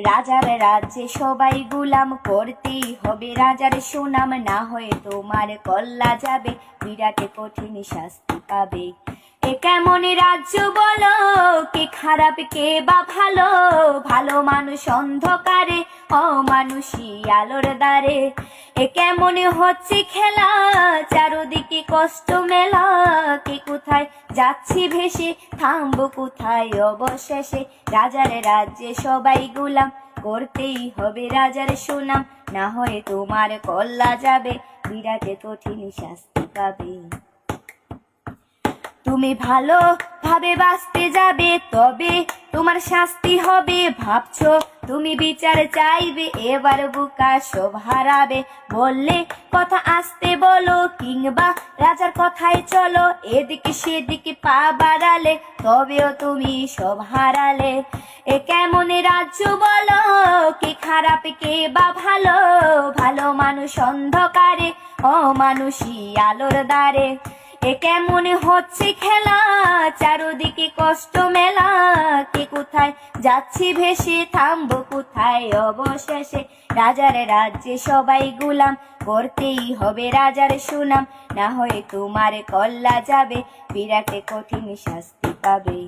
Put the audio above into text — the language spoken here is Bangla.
রাজার রাজ্যে সবাই গুলাম, করতেই হবে রাজার সুনাম, না হয়ে তোমার কল্লা যাবে, বিরাট কঠিন শাস্তি পাবে। এ কেমন রাজ্য বলো, কে খারাপ কে বা ভালো, ভালো মানুষ অন্ধকারে, অমানুষী আলোর দ্বারে। এ কেমন হচ্ছে খেলা, চারদিকে কষ্ট মেলা, কে কোথায় যাচ্ছি ভেসে, থামবো কোথায় অবশেষে। রাজার রাজ্যে সবাই গুলাম, করতেই হবে রাজার সুনাম, না হয়ে তোমার কল্লা যাবে, বিরাট কঠিন শাস্তি পাবে। তুমি ভালো ভাবে বাঁচতে যাবে, তবে তোমার শাস্তি হবে, ভাবছো তুমি বিচার চাইবে, এবার বুকা সব হারাবে। বললে কথা আসতে বলো, কিংবা রাজার কথায় চলো, এদিকে সেদিকে পা বাড়ালে, তবেও তুমি সব হারালে। এ কেমন রাজ্য বলো, কে খারাপ কে বা ভালো, ভালো মানুষ অন্ধকারে, অমানুষী আলোর দ্বারে। এ কেমন হচ্ছে খেলা, চারদিকে কষ্ট মেলা, কে কোথায় যাচ্ছি ভেসে, থামবো কোথায় অবশেষে। রাজার রাজ্যে সবাই গুলাম, করতেই হবে রাজার সুনাম, না হয়ে তোমার কল্লা যাবে, বিরাট কঠিন শাস্তি পাবে।